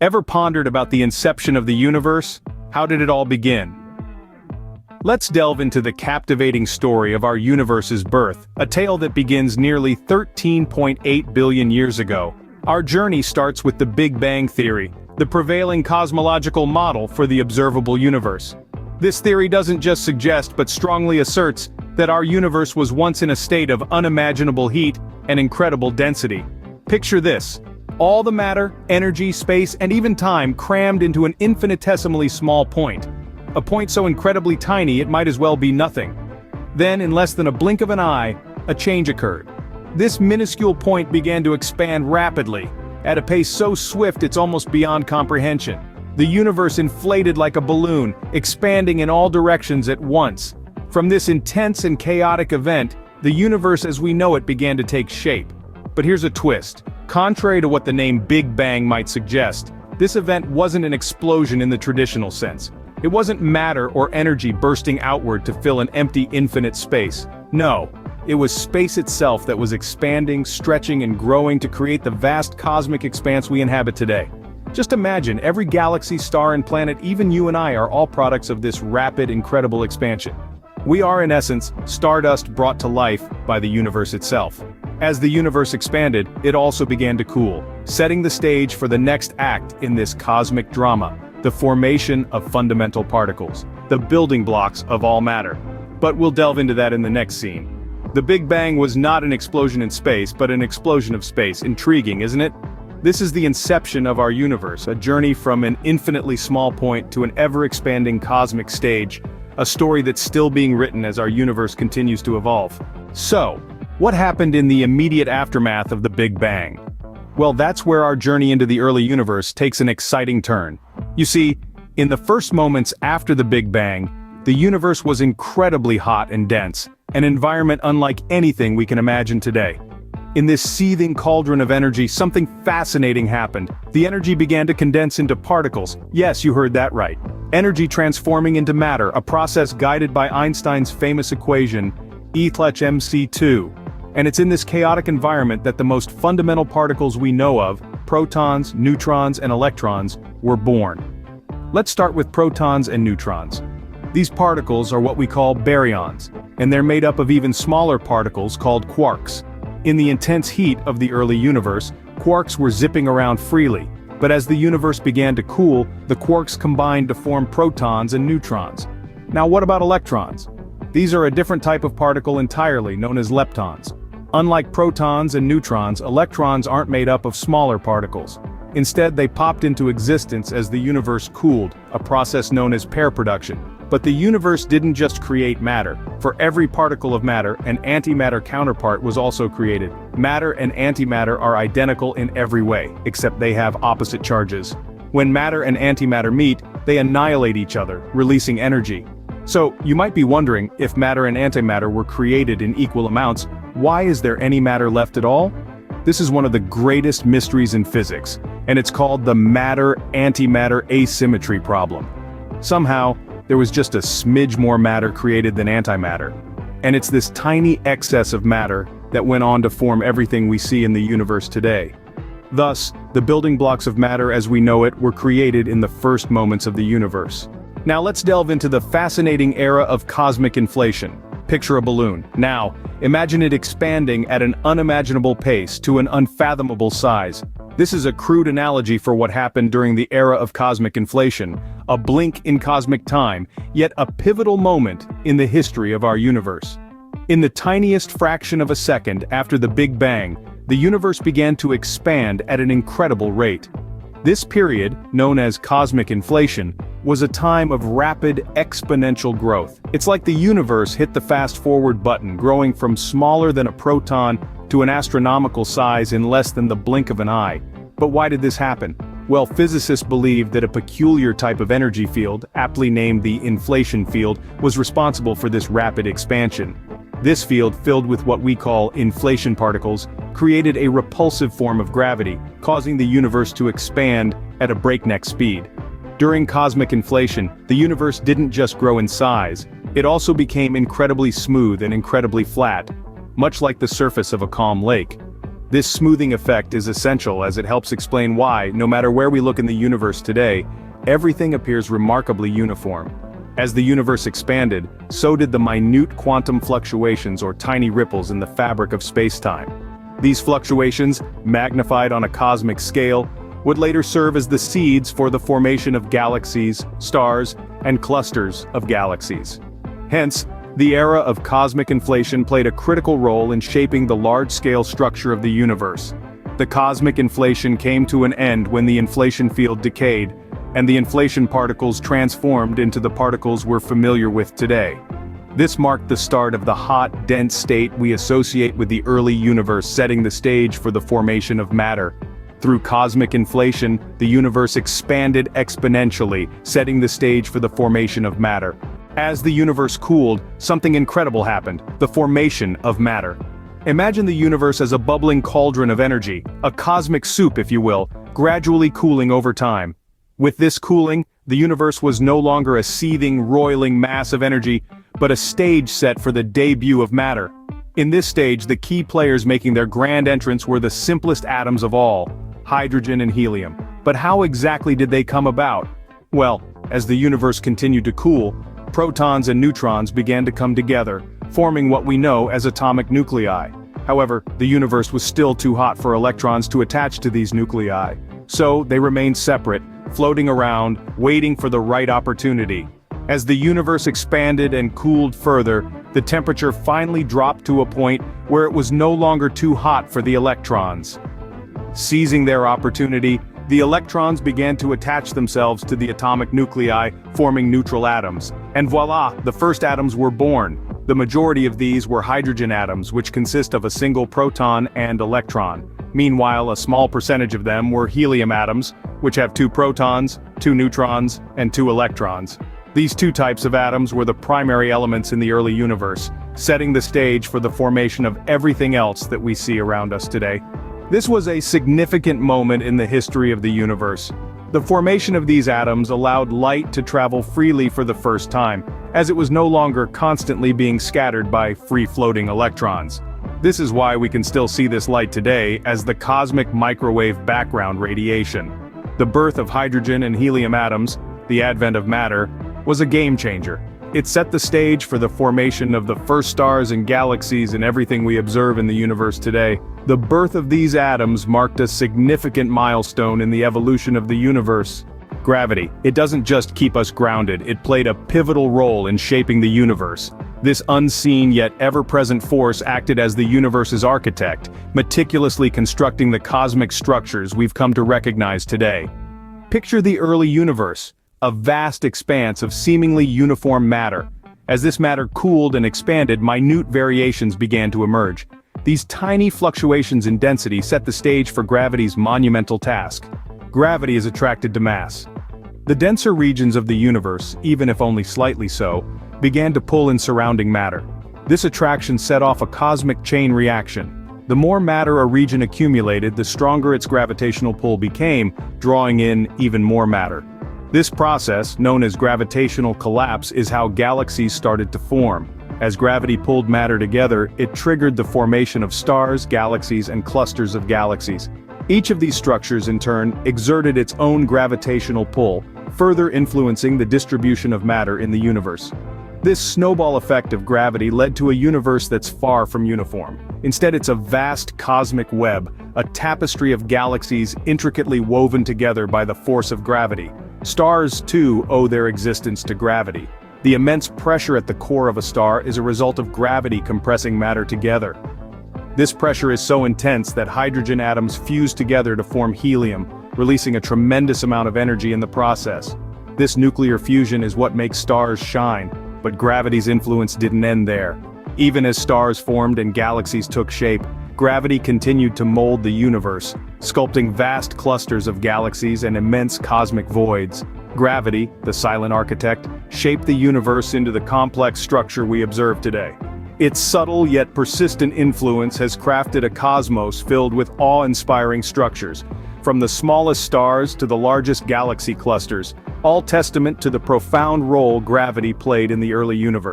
Ever pondered about the inception of the universe? How did it all begin? Let's delve into the captivating story of our universe's birth, a tale that begins nearly 13.8 billion years ago. Our journey starts with the Big Bang Theory, the prevailing cosmological model for the observable universe. This theory doesn't just suggest but strongly asserts that our universe was once in a state of unimaginable heat and incredible density. Picture this: all the matter, energy, space, and even time crammed into an infinitesimally small point. A point so incredibly tiny it might as well be nothing. Then, in less than a blink of an eye, a change occurred. This minuscule point began to expand rapidly, at a pace so swift it's almost beyond comprehension. The universe inflated like a balloon, expanding in all directions at once. From this intense and chaotic event, the universe as we know it began to take shape. But here's a twist. Contrary to what the name Big Bang might suggest, this event wasn't an explosion in the traditional sense. It wasn't matter or energy bursting outward to fill an empty infinite space. No, it was space itself that was expanding, stretching, and growing to create the vast cosmic expanse we inhabit today. Just imagine, every galaxy, star, and planet, even you and I, are all products of this rapid, incredible expansion. We are, in essence, stardust brought to life by the universe itself. As the universe expanded, it also began to cool, setting the stage for the next act in this cosmic drama: the formation of fundamental particles, the building blocks of all matter. But we'll delve into that in the next scene. The Big Bang was not an explosion in space, but an explosion of space. Intriguing, isn't it? This is the inception of our universe, a journey from an infinitely small point to an ever-expanding cosmic stage, a story that's still being written as our universe continues to evolve. So, what happened in the immediate aftermath of the Big Bang? Well, that's where our journey into the early universe takes an exciting turn. You see, in the first moments after the Big Bang, the universe was incredibly hot and dense, an environment unlike anything we can imagine today. In this seething cauldron of energy, something fascinating happened. The energy began to condense into particles. Yes, you heard that right. Energy transforming into matter, a process guided by Einstein's famous equation, E=mc2. And it's in this chaotic environment that the most fundamental particles we know of, protons, neutrons, and electrons, were born. Let's start with protons and neutrons. These particles are what we call baryons, and they're made up of even smaller particles called quarks. In the intense heat of the early universe, quarks were zipping around freely, but as the universe began to cool, the quarks combined to form protons and neutrons. Now what about electrons? These are a different type of particle entirely, known as leptons. Unlike protons and neutrons, electrons aren't made up of smaller particles. Instead, they popped into existence as the universe cooled, a process known as pair production. But the universe didn't just create matter. For every particle of matter, an antimatter counterpart was also created. Matter and antimatter are identical in every way, except they have opposite charges. When matter and antimatter meet, they annihilate each other, releasing energy. So, you might be wondering, if matter and antimatter were created in equal amounts, why is there any matter left at all? This is one of the greatest mysteries in physics, and it's called the matter-antimatter asymmetry problem. Somehow, there was just a smidge more matter created than antimatter. And it's this tiny excess of matter that went on to form everything we see in the universe today. Thus, the building blocks of matter as we know it were created in the first moments of the universe. Now let's delve into the fascinating era of cosmic inflation. Picture a balloon. Now, imagine it expanding at an unimaginable pace to an unfathomable size. This is a crude analogy for what happened during the era of cosmic inflation, a blink in cosmic time, yet a pivotal moment in the history of our universe. In the tiniest fraction of a second after the Big Bang, the universe began to expand at an incredible rate. This period, known as cosmic inflation, was a time of rapid, exponential growth. It's like the universe hit the fast-forward button, growing from smaller than a proton to an astronomical size in less than the blink of an eye. But why did this happen? Well, physicists believe that a peculiar type of energy field, aptly named the inflation field, was responsible for this rapid expansion. This field, filled with what we call inflation particles, created a repulsive form of gravity, causing the universe to expand at a breakneck speed. During cosmic inflation, the universe didn't just grow in size, it also became incredibly smooth and incredibly flat, much like the surface of a calm lake. This smoothing effect is essential as it helps explain why, no matter where we look in the universe today, everything appears remarkably uniform. As the universe expanded, so did the minute quantum fluctuations or tiny ripples in the fabric of space-time. These fluctuations, magnified on a cosmic scale, would later serve as the seeds for the formation of galaxies, stars, and clusters of galaxies. Hence, the era of cosmic inflation played a critical role in shaping the large-scale structure of the universe. The cosmic inflation came to an end when the inflation field decayed, and the inflation particles transformed into the particles we're familiar with today. This marked the start of the hot, dense state we associate with the early universe, setting the stage for the formation of matter. Through cosmic inflation, the universe expanded exponentially, setting the stage for the formation of matter. As the universe cooled, something incredible happened: the formation of matter. Imagine the universe as a bubbling cauldron of energy, a cosmic soup if you will, gradually cooling over time. With this cooling, the universe was no longer a seething, roiling mass of energy, but a stage set for the debut of matter. In this stage, the key players making their grand entrance were the simplest atoms of all: hydrogen and helium. But how exactly did they come about? Well, as the universe continued to cool, protons and neutrons began to come together, forming what we know as atomic nuclei. However, the universe was still too hot for electrons to attach to these nuclei. So they remained separate, floating around, waiting for the right opportunity. As the universe expanded and cooled further, the temperature finally dropped to a point where it was no longer too hot for the electrons. Seizing their opportunity, the electrons began to attach themselves to the atomic nuclei, forming neutral atoms. And voila, the first atoms were born. The majority of these were hydrogen atoms, which consist of a single proton and electron. Meanwhile, a small percentage of them were helium atoms, which have 2 protons, 2 neutrons, and 2 electrons. These 2 types of atoms were the primary elements in the early universe, setting the stage for the formation of everything else that we see around us today. This was a significant moment in the history of the universe. The formation of these atoms allowed light to travel freely for the first time, as it was no longer constantly being scattered by free-floating electrons. This is why we can still see this light today as the cosmic microwave background radiation. The birth of hydrogen and helium atoms, the advent of matter, was a game-changer. It set the stage for the formation of the first stars and galaxies and everything we observe in the universe today. The birth of these atoms marked a significant milestone in the evolution of the universe. Gravity. It doesn't just keep us grounded, it played a pivotal role in shaping the universe. This unseen yet ever-present force acted as the universe's architect, meticulously constructing the cosmic structures we've come to recognize today. Picture the early universe, a vast expanse of seemingly uniform matter. As this matter cooled and expanded, minute variations began to emerge. These tiny fluctuations in density set the stage for gravity's monumental task. Gravity is attracted to mass. The denser regions of the universe, even if only slightly so, began to pull in surrounding matter. This attraction set off a cosmic chain reaction. The more matter a region accumulated, the stronger its gravitational pull became, drawing in even more matter. This process, known as gravitational collapse, is how galaxies started to form. As gravity pulled matter together, it triggered the formation of stars, galaxies, and clusters of galaxies. Each of these structures, in turn, exerted its own gravitational pull, further influencing the distribution of matter in the universe. This snowball effect of gravity led to a universe that's far from uniform. Instead, it's a vast cosmic web, a tapestry of galaxies intricately woven together by the force of gravity. Stars, too, owe their existence to gravity. The immense pressure at the core of a star is a result of gravity compressing matter together. This pressure is so intense that hydrogen atoms fuse together to form helium, releasing a tremendous amount of energy in the process. This nuclear fusion is what makes stars shine, but gravity's influence didn't end there. Even as stars formed and galaxies took shape, gravity continued to mold the universe, sculpting vast clusters of galaxies and immense cosmic voids. Gravity, the silent architect, shaped the universe into the complex structure we observe today. Its subtle yet persistent influence has crafted a cosmos filled with awe-inspiring structures, from the smallest stars to the largest galaxy clusters, all testament to the profound role gravity played in the early universe.